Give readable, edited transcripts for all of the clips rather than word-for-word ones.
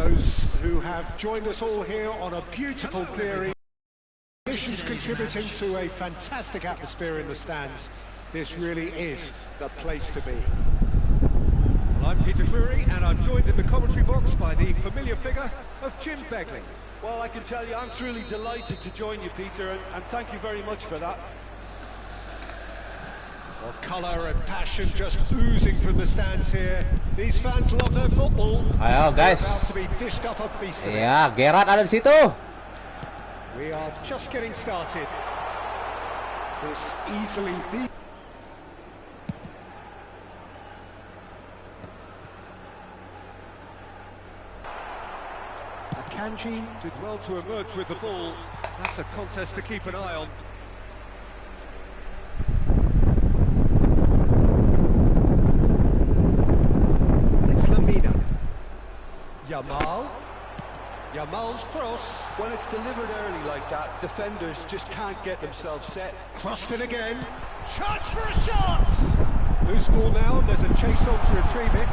those who have joined us all here on a beautiful clearing. Conditions contributing to a fantastic atmosphere in the stands. This really is the place to be. Well, I'm Peter Drury, and I'm joined in the commentary box by the familiar figure of Jim Begley. Well, I can tell you, I'm truly delighted to join you, Peter, and thank you very much for that. Well, colour and passion just oozing from the stands here. These fans love their football. Ayo guys. About to be dished up a feast. Ya, Gerrard ada di situ. We are just getting started. This easily the Kanji did well to emerge with the ball. That's a contest to keep an eye on. It's Lamina. Yamal's cross. When it's delivered early like that, defenders just can't get themselves set. Crossed it again. Chance for a shot! Loose ball now, there's a chase on to retrieve it.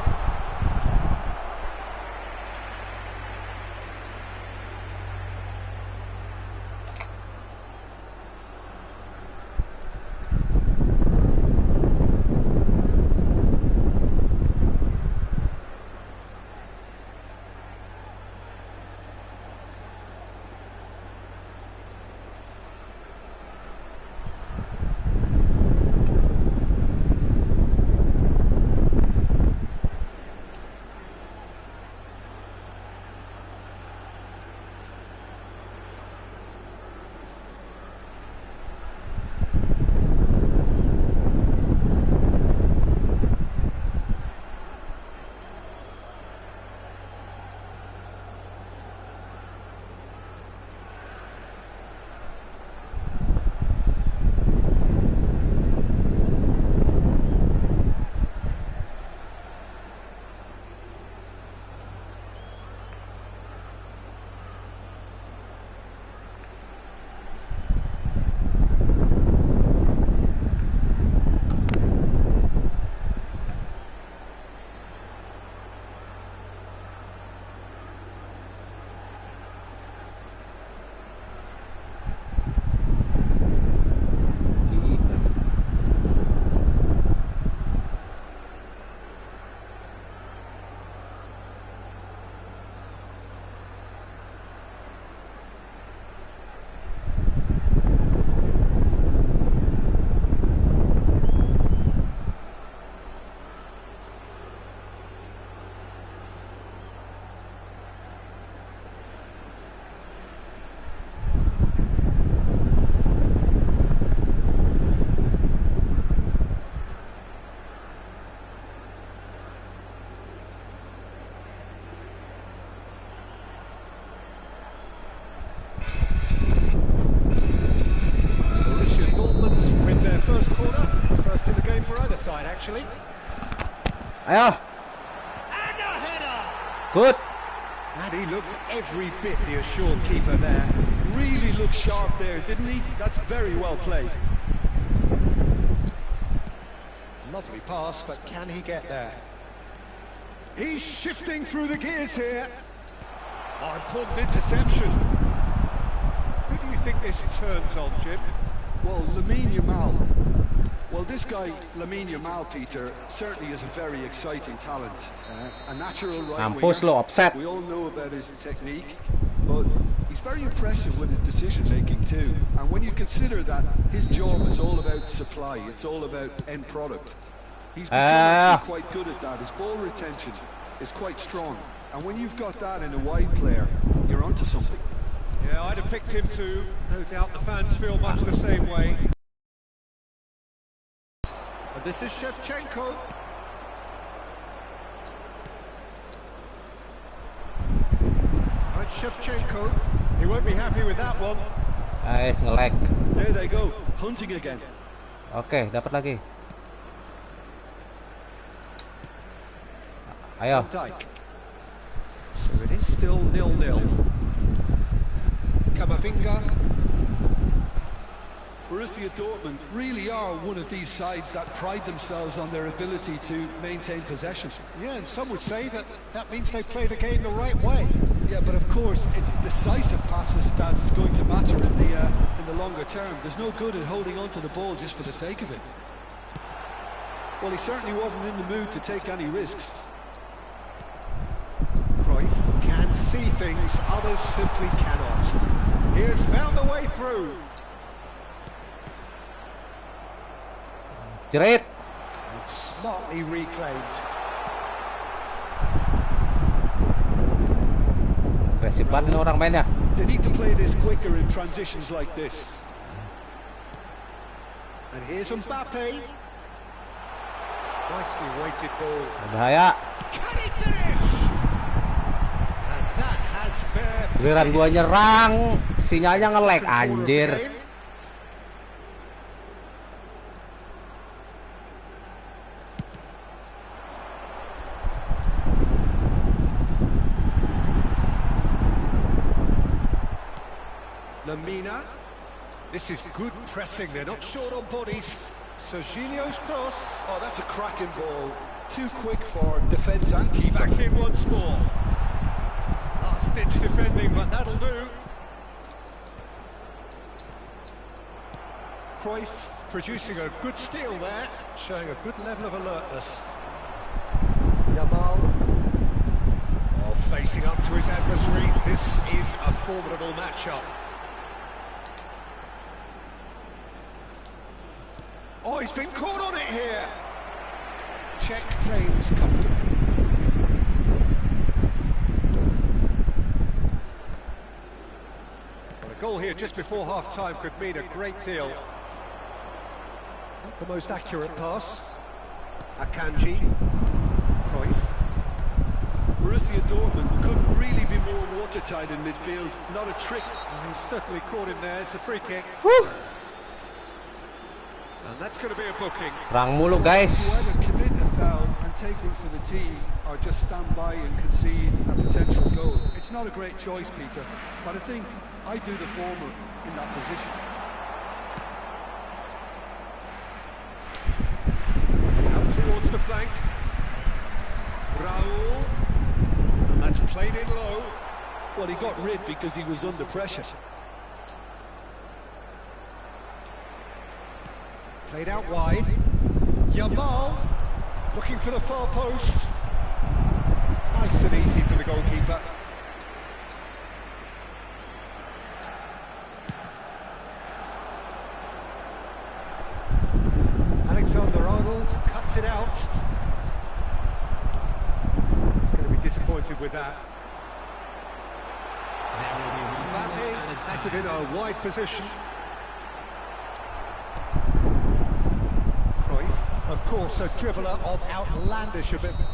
First corner, first in the game for either side actually. Ayo. And a header! Good. And he looked every bit the assured keeper there. Really looked sharp there, didn't he? That's very well played. Lovely pass, but can he get there? He's shifting through the gears here. Oh, important interception. Who do you think this turns on, Jim? Well, Lamine Yamal. Well, this guy, Lamine Yamal, Peter, certainly is a very exciting talent. A natural right winger. We all know about his technique, but he's very impressive with his decision-making too. And when you consider that his job is all about supply, it's all about end product. He's quite good at that. His ball retention is quite strong. And when you've got that in a wide player, you're onto something. Yeah, I'd have picked him too. No doubt the fans feel much the same way. And this is Shevchenko. Right, Shevchenko. He won't be happy with that one. Nice, nge-lag. There they go, hunting again. Oke, dapat lagi. Ayo. So it is still 0-0. Camavinga. Borussia Dortmund really are one of these sides that pride themselves on their ability to maintain possession. Yeah, and some would say that means they play the game the right way. Yeah, but of course, it's decisive passes that's going to matter in the longer term. There's no good in holding on to the ball just for the sake of it. Well, he certainly wasn't in the mood to take any risks. Cruyff can see things others simply cannot. He has found a way through. Jerit. And smartly reclaimed. Agresif banget orang mainnya. They need to play this quicker in transitions like this. And here's Mbappe. Nicely weighted ball. Bahaya. Can he finish? And that has fair. Giliran gua nyerang, sinyalnya nge-lag anjir. Lamina. This is good pressing. They're not short on bodies. Serginho's cross. Oh, that's a cracking ball. Too quick for defence and keeper. Back in once more. Last-ditch defending, but that'll do. Cruyff producing a good steal there, showing a good level of alertness. Yamal. Oh, facing up to his adversary. This is a formidable matchup. Oh, he's been caught on it here. Check claims comfortably. Well, a goal here just before half-time could mean a great deal. Not the most accurate pass. Akanji. Cruyff. Borussia Dortmund couldn't really be more watertight in midfield. Not a trick. Well, he's certainly caught him there. It's a free kick. Woo. And that's going to be a booking. Serang mulu guys. Whoever commit a foul and take one for the team or just stand by and concede a potential goal. It's not a great choice, Peter, but I think I do the former in that position. Out towards the flank. Raul. And that's played in low. Well, he got rid because he was under pressure. Played out wide. Yamal looking for the far post. Nice and easy for the goalkeeper. Alexander-Arnold cuts it out. He's going to be disappointed with that. Mbappe has it in a wide position. Of course, a dribbler of outlandish ability.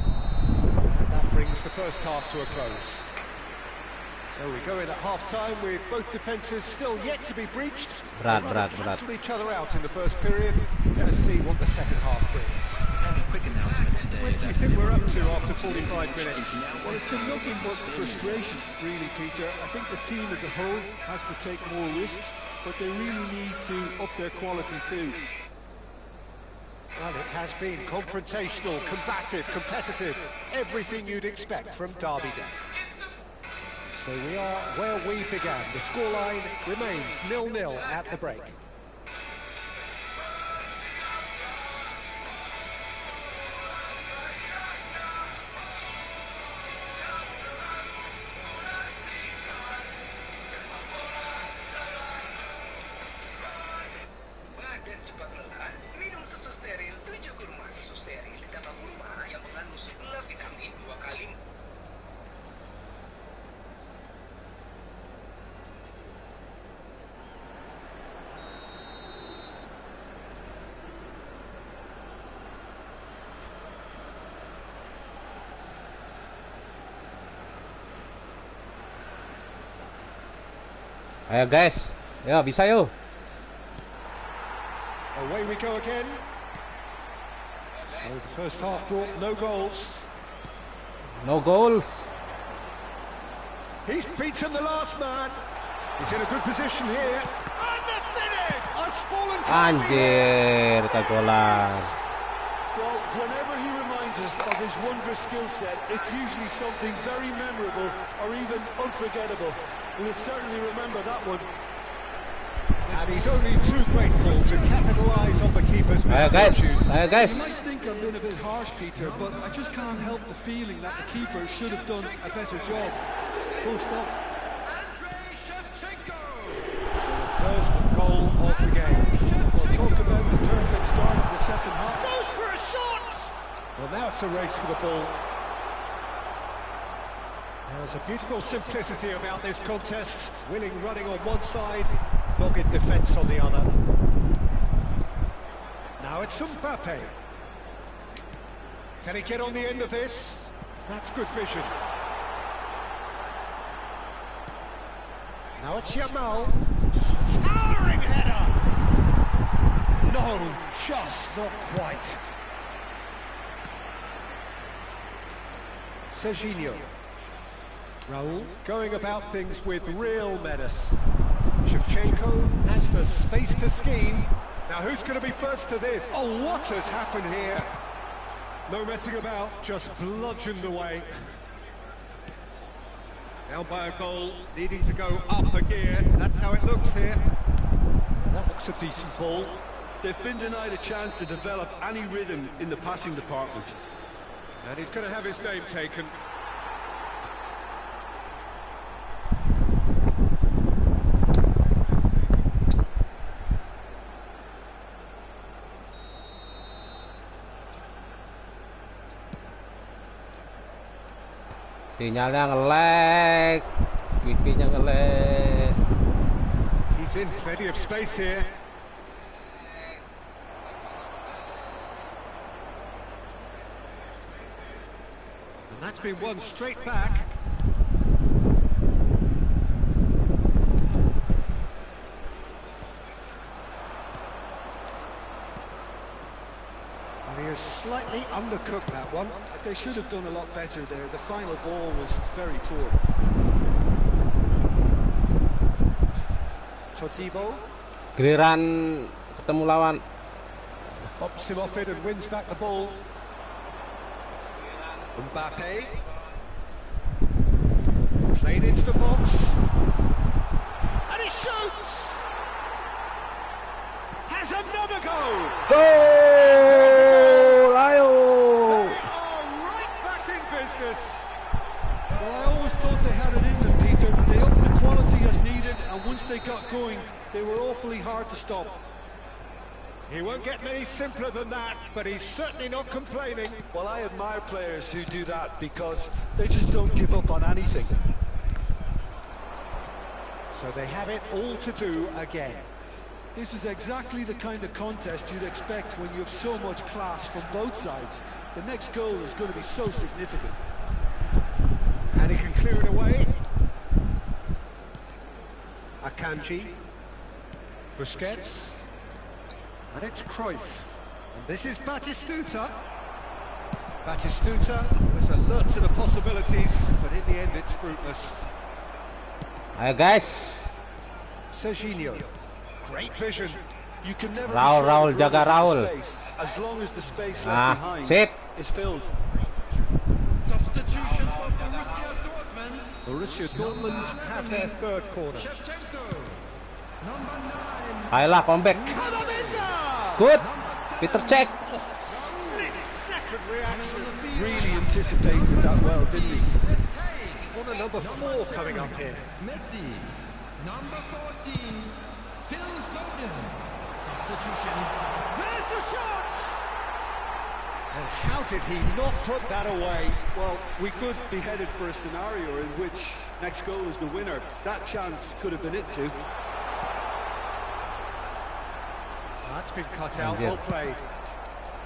That brings the first half to a close. So we go in at half-time with both defences still yet to be breached. Berat. Cancelled each other out in the first period. Let us see what the second half brings. What do you think we're up to after 45 minutes? Well, it's been nothing but frustration, really, Peter. I think the team as a whole has to take more risks, but they really need to up their quality too. Well, it has been confrontational, combative, competitive, everything you'd expect from Derby Day. So we are where we began. The scoreline remains 0-0 at the break. Ayo guys, ya bisa yuk. Away we go again. So the first half brought no goals. No goals. He's beaten the last man. He's in a good position here. And the finish! Has fallen Anjir, kegolan. Well, whenever he reminds us of his wondrous skill set, it's usually something very memorable or even unforgettable. We'll certainly remember that one. And he's only too grateful to capitalise on the keeper's misfortune. Guys. You might think I'm being a bit harsh, Peter, but I just can't help the feeling that the keeper should have done a better job. Full stop. So the first goal of the game. Well, talk about the perfect start to the second half. Goes for a shot! Well, now it's a race for the ball. There's a beautiful simplicity about this contest. Willing running on one side, dogged defence on the other. Now it's Mbappe. Can he get on the end of this? That's good vision. Now it's Yamal. Towering header! No, just not quite. Serginho. Raul going about things with real menace. Shevchenko has the space to scheme. Now who's going to be first to this? Oh, what has happened here? No messing about, just bludgeoned away. Down by a goal, needing to go up a gear. That's how it looks here. And that looks a decent ball. They've been denied a chance to develop any rhythm in the passing department. And he's going to have his name taken. Sinyalnya nge-lag, wifi-nya nge-lag. He's in plenty of space here. And that's been won straight back. And he has slightly undercooked that one. They should have done a lot better there. The final ball was very poor. Totivo Giliran ketemu lawan. pops him off it and wins back the ball. Mbappe played into the box and he shoots. Has another goal. Gol! Ayo! Well, I always thought they had it in them, Peter. They upped the quality as needed, and once they got going, they were awfully hard to stop. He won't get many simpler than that, but he's certainly not complaining. Well, I admire players who do that because they just don't give up on anything. So they have it all to do again. This is exactly the kind of contest you'd expect when you have so much class from both sides. The next goal is going to be so significant. And he can clear it away. Akanji. Busquets. And it's Cruyff. And this is Batistuta. Batistuta was alert to the possibilities, but in the end it's fruitless. Ayo guys. Serginho. Great vision. You can never Raul, be sure jaga Raul. space, as long as the space left behind sip. is filled. Substitution for Borussia Dortmund. Borussia Dortmund have their third corner. Shevchenko. Number 9. Ayolah, comeback. Good. Peter check. Split-second reaction. Really anticipated that well, didn't he? Corner number 4 coming up here. Messi. Number 14. Phil Foden. Substitution. There's the shot! And how did he not put that away? Well, we could be headed for a scenario in which next goal is the winner. That chance could have been it too. That's been cut out, well played.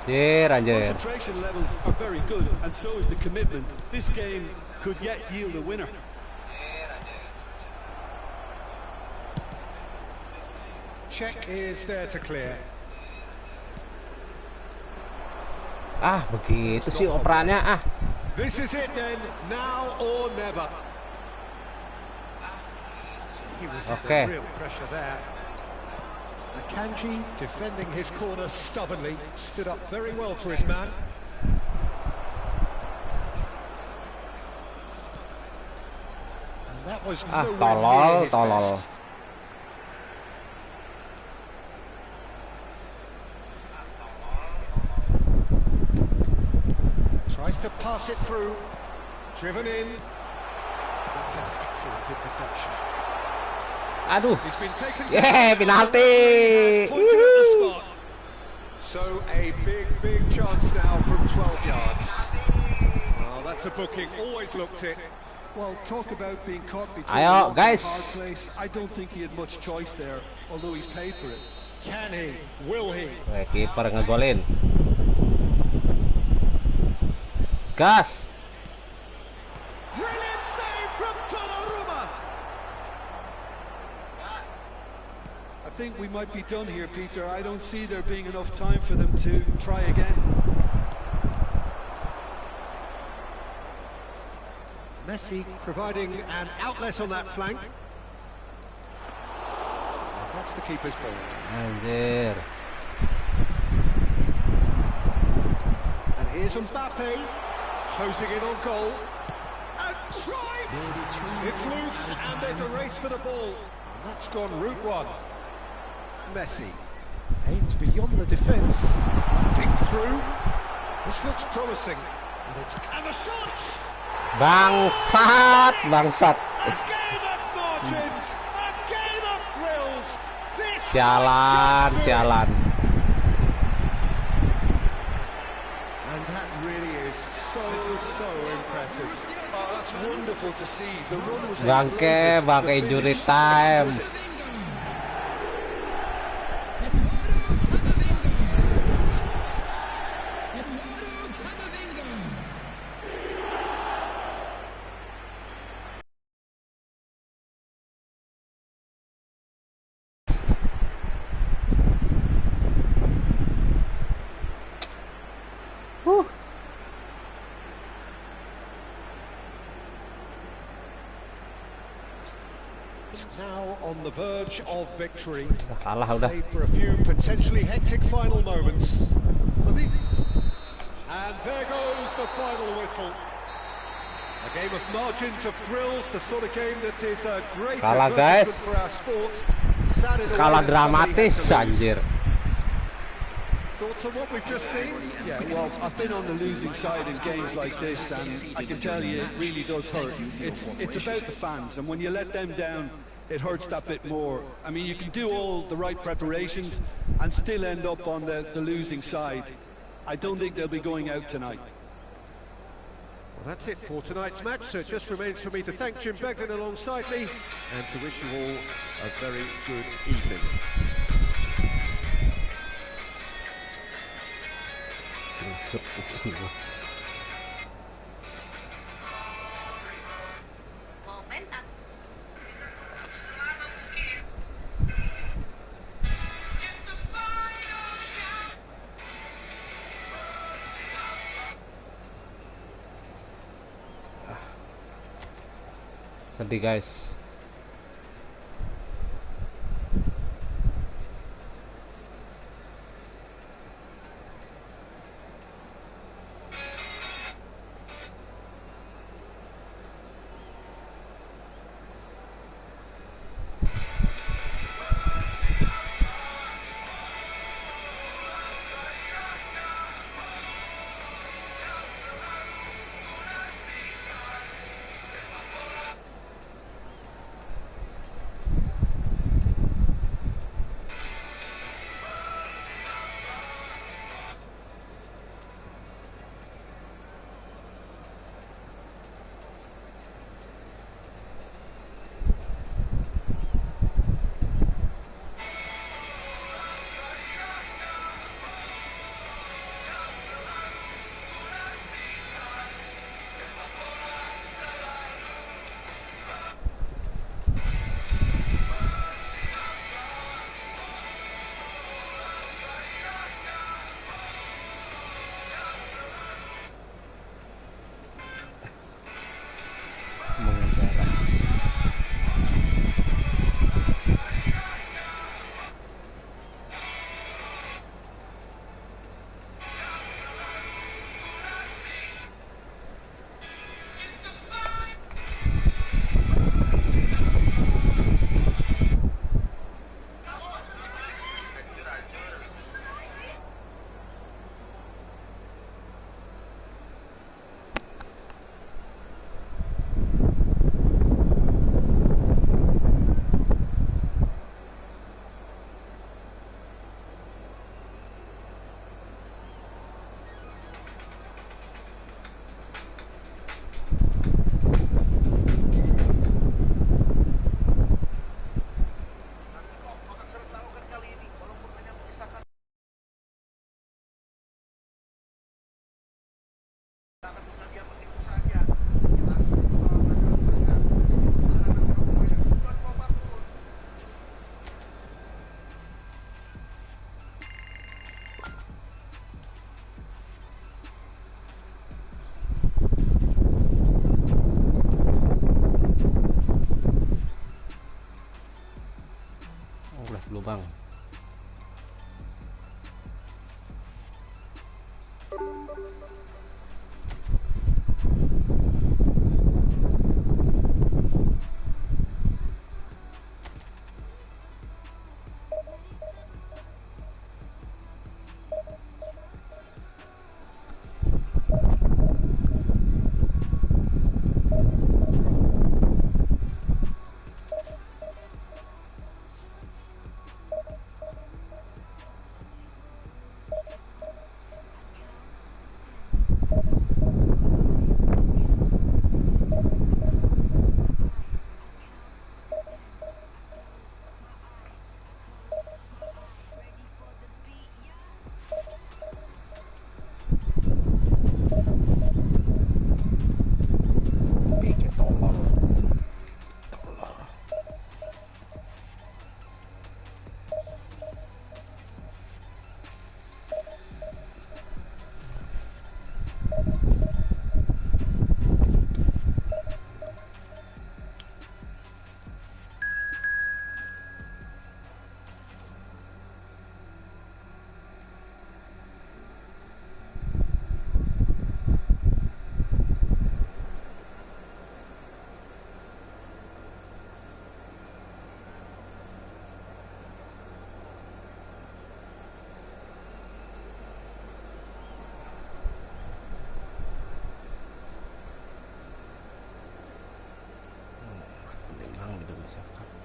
Anjir. Concentration levels are very good, and so is the commitment. This game could yet yield a winner. Check is there to clear. Ah, begitu sih operannya ah. This is it then, now or never. He was under real pressure there. Kanji, defending his corner stubbornly, stood up very well to his man. And that was nowhere near his best. Tries to pass it through, driven in. That's an excellent interception. Aduh. He's been taken down. Yeah, penalti. Pointed at the spot. So a big chance now from 12 yards. Well, that's a booking. Always looked it. Well, talk about being caught between Ayo, guys. a hard place. I don't think he had much choice there, although he's paid for it. Can he? Will he? Kiper ngegolin. Gas. Brilliant save from Donnarumma. I think we might be done here, Peter. I don't see there being enough time for them to try again. Messi providing an outlet on that flank. That's the keeper's ball. Anjir. And here's Mbappe, closing in on goal. And drive! It's loose, and there's a race for the ball. And that's gone route one. Messi aims beyond the defence. Dig through. This looks promising. And the shot! Bangsat. A game of margins, a game of thrills. This Jalan. And that really is so impressive. Oh, that's wonderful to see. The run was Bangke injury time. Now on the verge of victory. Kalah udah. Save for a few potentially hectic final moments. And there goes the final whistle. A game of margins, of thrills, the sort of game that is a great Kalah, guys. advertisement for our sport. Sad in a way Kalah that somebody dramatis, had to lose. anjir. Thoughts on what we've just seen? Yeah, well, I've been on the losing side in games like this, and I can tell you it really does hurt. It's about the fans, and when you let them down, it hurts that bit more. I mean, you can do all the right preparations and still end up on the losing side. I don't think they'll be going out tonight. Well, that's it for tonight's match, so it just remains for me to thank Jim Beglin alongside me and to wish you all a very good evening. Sedih, guys. Udah lubang. Indonesia Cup.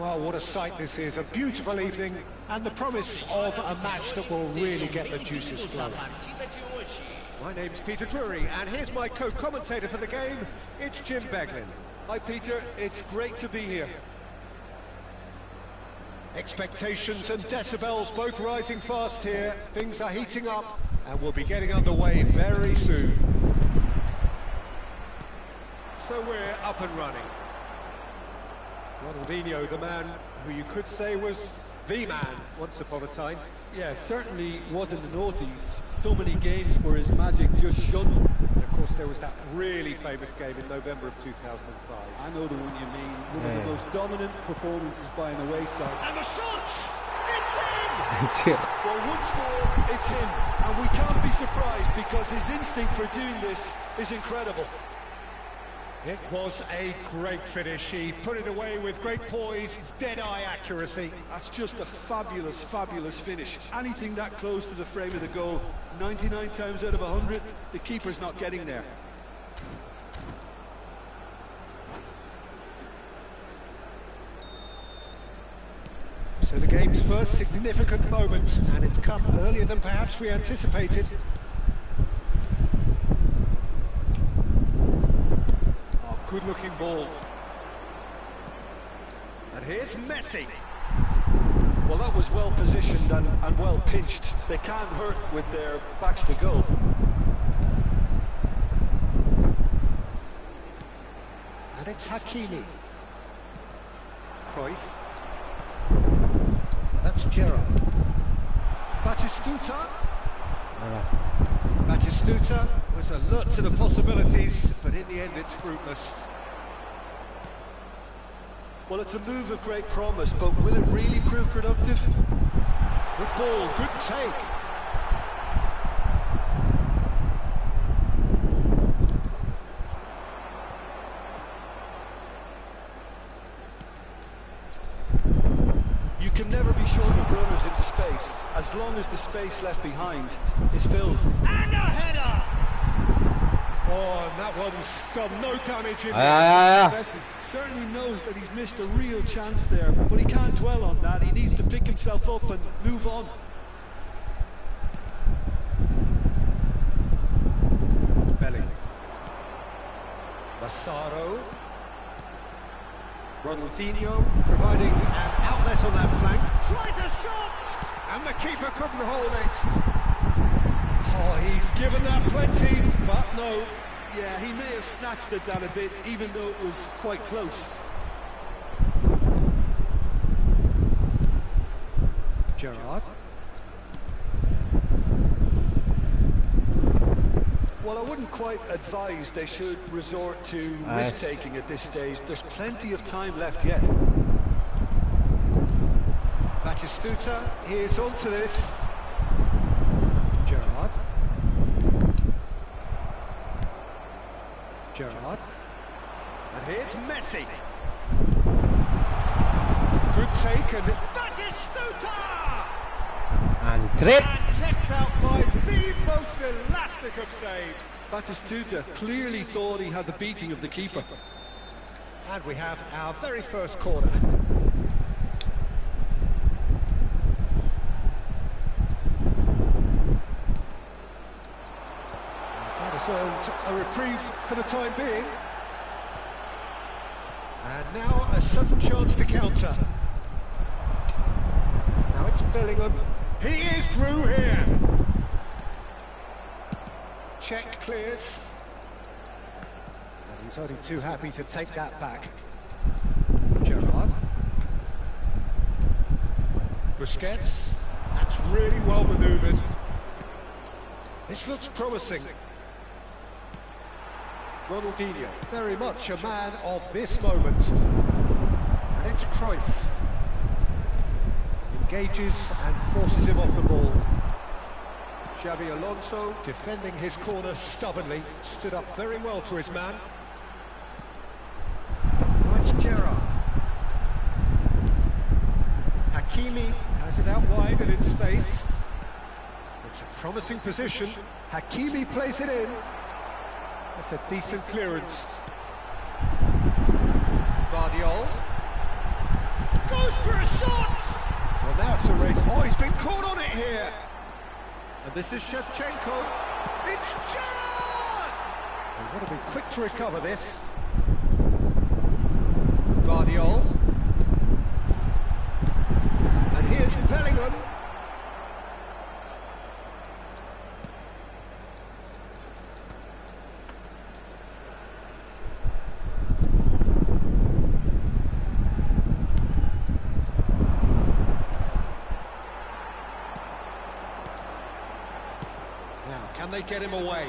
Well, what a sight this is. A beautiful evening and the promise of a match that will really get the juices flowing. My name's Peter Drury, and here's my co-commentator for the game. It's Jim Beglin. Hi Peter, it's great to be here. Expectations and decibels both rising fast here. Things are heating up and we'll be getting underway very soon. So we're up and running. Ronaldinho, the man who you could say was the man once upon a time. Yeah, certainly wasn't the noughties. So many games where his magic just shone. And of course there was that really famous game in November of 2005. I know the one you mean. One of the most dominant performances by an away side. And the shot! It's in! Well, one score, it's him, and we can't be surprised because his instinct for doing this is incredible. It was a great finish. He put it away with great poise, dead-eye accuracy. That's just a fabulous, fabulous finish. Anything that close to the frame of the goal, 99 times out of 100, the keeper's not getting there. So the game's first significant moment, and it's come earlier than perhaps we anticipated. Oh, good-looking ball. And here's Messi. Well, that was well positioned and well pinched. They can't hurt with their backs to goal. And it's Hakimi. Cruyff. That's Gerrard. Batistuta. Batistuta was alert to the possibilities, but in the end it's fruitless. Well, it's a move of great promise, but will it really prove productive? Good ball, good take. You can never be short of runners into space, as long as the space left behind is filled. And a header! Oh, and that one's done no damage in there. Messi certainly knows that he's missed a real chance there, but he can't dwell on that. He needs to pick himself up and move on. Belly. Massaro. Ronaldinho providing an outlet on that flank. Tries a shot! And the keeper couldn't hold it. Oh, he's given that plenty, but no. Yeah, he may have snatched at that a bit, even though it was quite close. Gerrard. Well, I wouldn't quite advise they should resort to risk-taking at this stage. There's plenty of time left yet. Batistuta, here's on to this. Gerrard. Gerrard. And here's Messi. Good take and Batistuta! And trip. And kept out by the most elastic of saves. Batistuta clearly thought he had the beating of the keeper. And we have our very first corner. That has earned a reprieve for the time being. And now a sudden chance to counter. Now it's Bellingham. He is through here. Check clears. And he's only too happy to take that back. Gerrard. Busquets. That's really well manoeuvred. This looks promising. Ronaldinho, very much a man of this moment. And it's Cruyff. Engages and forces him off the ball. Xabi Alonso, defending his corner stubbornly, stood up very well to his man. Now it's Gerrard. Hakimi has it out wide and in space. It's a promising position. Hakimi plays it in. That's a decent clearance. Guardiola goes for a shot! Well, now it's a race. Oh, he's been caught on it here. And this is Shevchenko. It's Gerrard! They've got to be quick to recover this. Guardiola. And here's Bellingham. Now, can they get him away?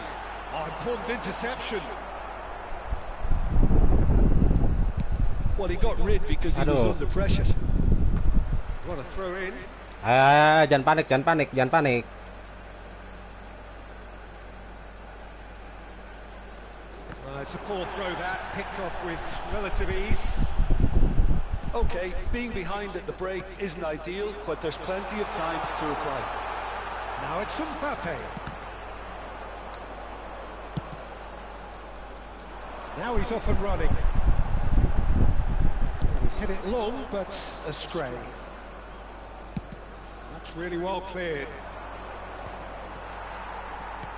Oh, important interception. Well, he got rid because he was under pressure. What a throw in. Jangan panik, jangan panik, jangan panik. It's a poor throw that, picked off with relative ease. Okay, being behind at the break isn't ideal, but there's plenty of time to reply. Now it's Mbappe. Now he's off and running. He's hit it long, but astray. That's really well cleared.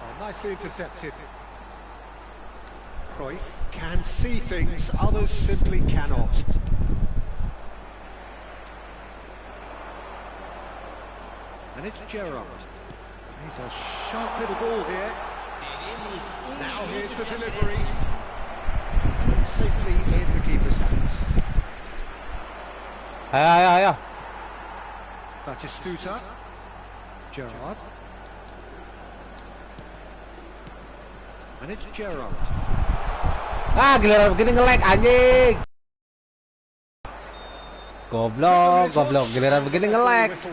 Oh, nicely intercepted. Cruyff can see things others simply cannot. And it's Gerrard. He's a sharp little ball here. Now here's the delivery. And it's safely in the keeper's hands. Batistuta. Gerrard. And it's Gerrard. Giliran begini nge-lag anjing. Goblok, giliran begini nge-lag. So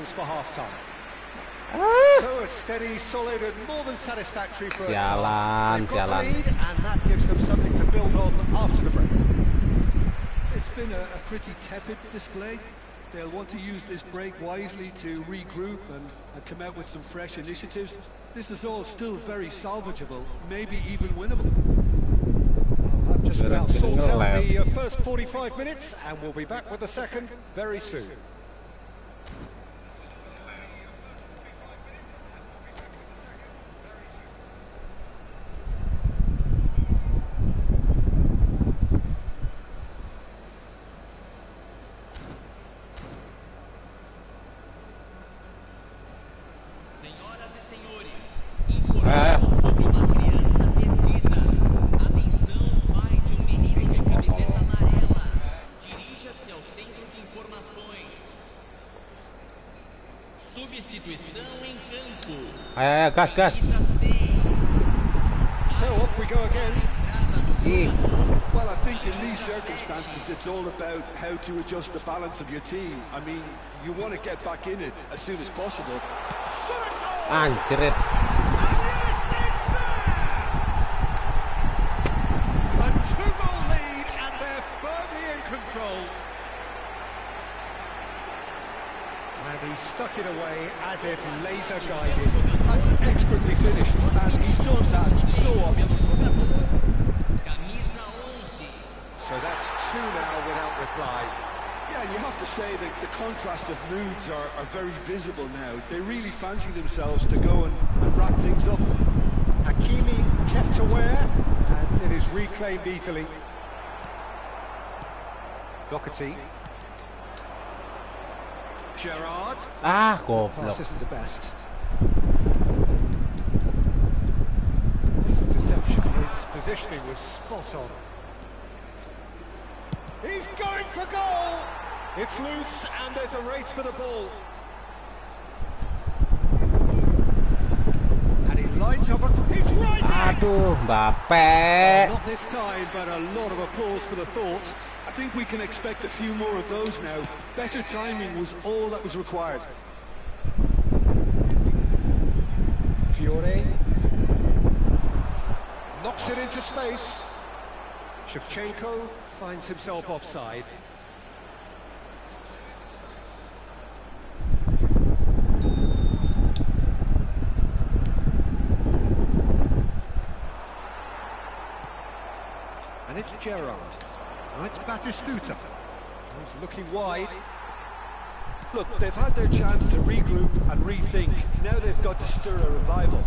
a steady, solid and more than satisfactory first Jalan, half. They've got the jalan. lead, and that gives them something to build on after the break. It's been a pretty tepid display. They'll want to use this break wisely to regroup and come out with some fresh initiatives. This is all still very salvageable, maybe even winnable. That just about sorts out the first 45 minutes, and we'll be back with the second very soon. Gas. So off we go again. Well, I think in these circumstances it's all about how to adjust the balance of your team. I mean, you want to get back in it as soon as possible. Anjir. And yes, it's there! A 2-goal lead, and they're firmly in control. And he stuck it away as if laser guided. That's expertly finished, and he's done that so often. So that's 2 now without reply. Yeah, you have to say that the contrast of moods are very visible now. They really fancy themselves to go and wrap things up. Hakimi kept aware, and it is reclaimed easily. Doherty. Gerrard. Goblok. Pass isn't the best. This interception, his positioning was spot on. He's going for goal! It's loose, and there's a race for the ball. And he lines up, he's rising! Aduh, Mbappe. Not this time, but a lot of applause for the thought. I think we can expect a few more of those now. Better timing was all that was required. Fiore knocks it into space. Shevchenko finds himself offside. And it's Gerrard. Now it's Batistuta. He's looking wide. Look, they've had their chance to regroup and rethink. Now they've got to stir a revival.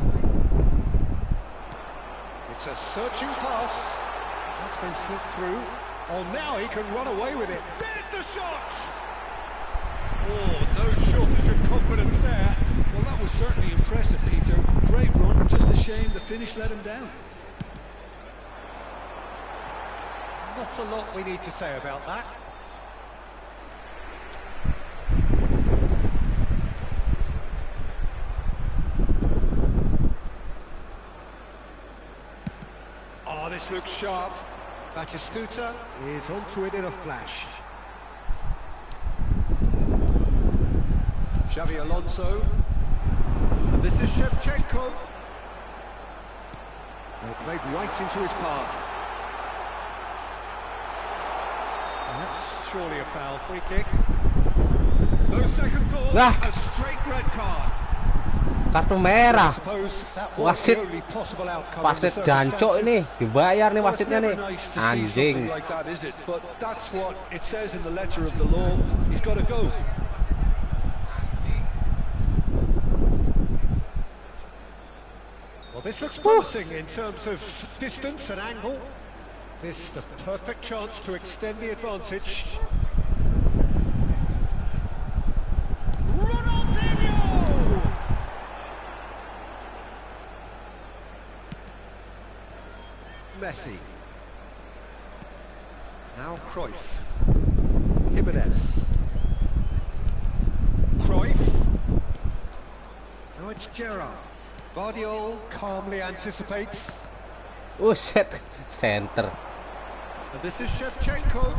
It's a searching pass. That's been slipped through. Oh, now he can run away with it. There's the shot! Oh, no shortage of confidence there. Well, that was certainly impressive, Peter. Great run, just a shame the finish let him down. Not a lot we need to say about that. Oh, this looks sharp. Batistuta is onto it in a flash. Xavi Alonso. And this is Shevchenko. They played right into his path. And that's surely a foul. Free kick. No second thought. A straight red card. Kartu merah. Wasit jancok ini, dibayar nih wasitnya nih. Anjing. But that's what it says in the letter of the law. He's got to go. Well, this looks promising in terms of distance and angle. This the perfect chance to extend the advantage. Ronaldinho! Messi. Now Cruyff. Jimenez. Cruyff. Now it's Gerrard. Vardiol calmly anticipates. Set center. And this is Shevchenko.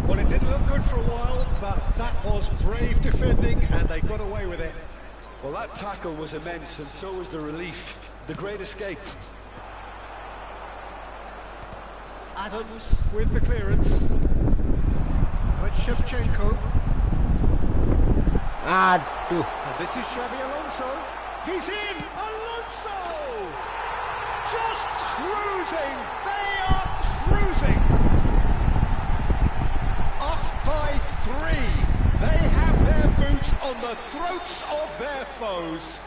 Well, it didn't look good for a while, but that was brave defending, and they got away with it. Well, that tackle was immense, and so was the relief. The great escape. Adams with the clearance. Now it's Shevchenko. Aduh. And this is Xavi Alonso. He's in! Alonso! Just cruising! They are cruising! Up by 3. They have their boot on the throats of their foes.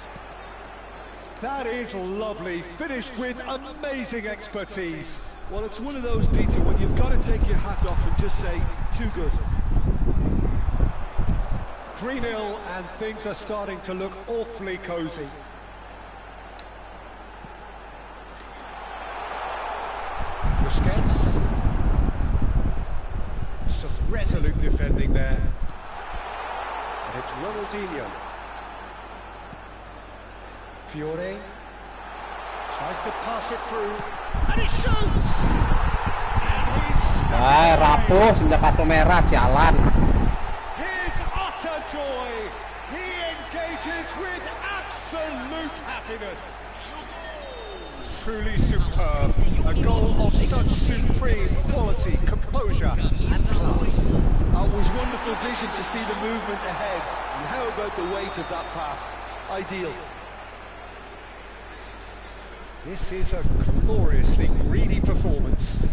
That is lovely, finished with amazing expertise. Well, it's one of those, Peter, when you've got to take your hat off and just say, too good. 3-0 and things are starting to look awfully cosy. Busquets. Some resolute defending there. And it's Ronaldinho. Fiore. Tries to pass it through. And he shoots! And he's... rapuh sejak kartu merah, sialan. Joy. He engages with absolute happiness. Truly superb. A goal of such supreme quality, composure and class. It was wonderful vision to see the movement ahead. And how about the weight of that pass? Ideal. This is a gloriously greedy performance.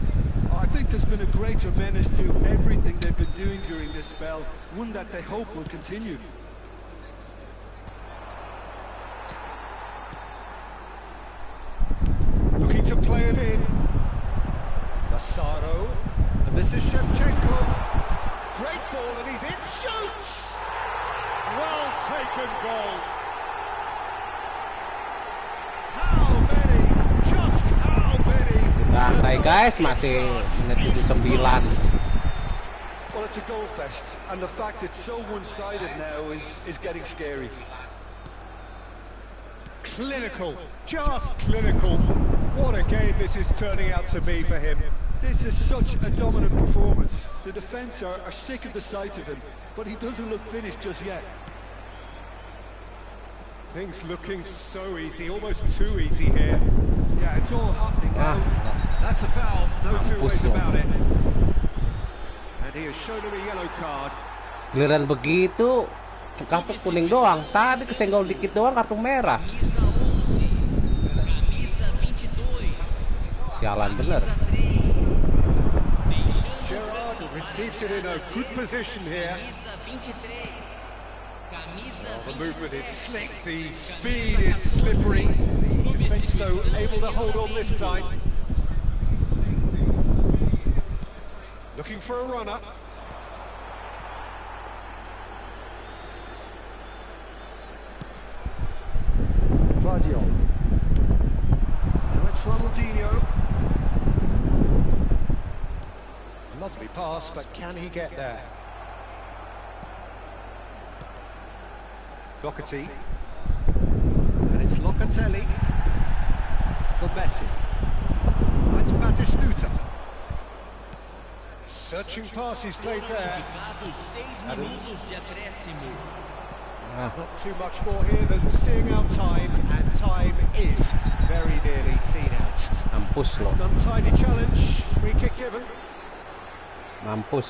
I think there's been a greater menace to everything they've been doing during this spell, one that they hope will continue. Looking to play it in. Massaro. And this is Shevchenko. Great ball and he's in. Shoots! Well taken goal. How many? Just how many? Santai guys, masih menit 79. Well, it's a goal fest, and the fact it's so one-sided now is getting scary. Clinical, just clinical. What a game this is turning out to be for him. This is such a dominant performance. The defence are sick of the sight of him, but he doesn't look finished just yet. Things looking so easy, almost too easy here. Yeah, it's all happening now. That's a foul, no two ways about it. And he has shown him a yellow card. Giliran begitu, kartu kuning doang. Tadi kesenggol dikit doang kartu merah. Sialan bener. Gerrard receives it in a good position here. The movement is slick, the speed is slippery. The defence, though, able to hold on this time. Looking for a runner. Vardiol. Now it's Ronaldinho. Lovely pass, but can he get there? Doherty. And it's Locatelli for Messi. Now it's Batistuta. Searching pass he's played there. Adams. Not too much more here than seeing out time, and time is very nearly seen out. Mampus It's loh. an untidy challenge, free kick given. Mampus.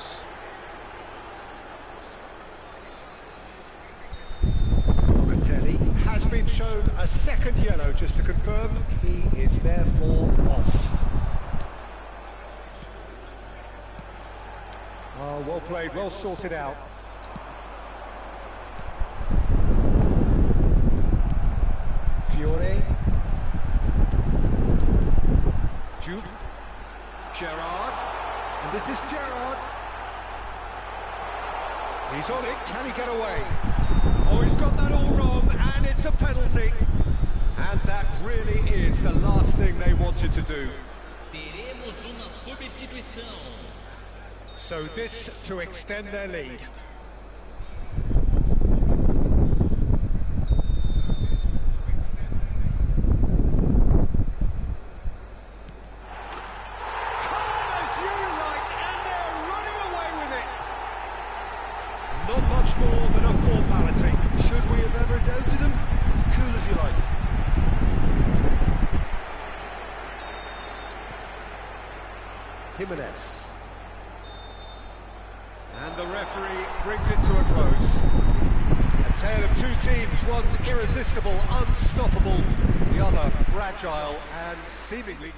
Locatelli has been shown a second yellow, just to confirm he is therefore off. Oh, well played, well sorted out. Fiore. Jude. Gerrard. And this is Gerrard. He's on it, can he get away? Oh, he's got that all wrong, and it's a penalty. And that really is the last thing they wanted to do. Teremos uma substituição. So this to extend their lead. Not much more than a formality. Should we have ever doubted him? Cool as you like. Jimenez. And the referee brings it to a close. A tale of two teams, one irresistible, unstoppable, the other fragile and seemingly...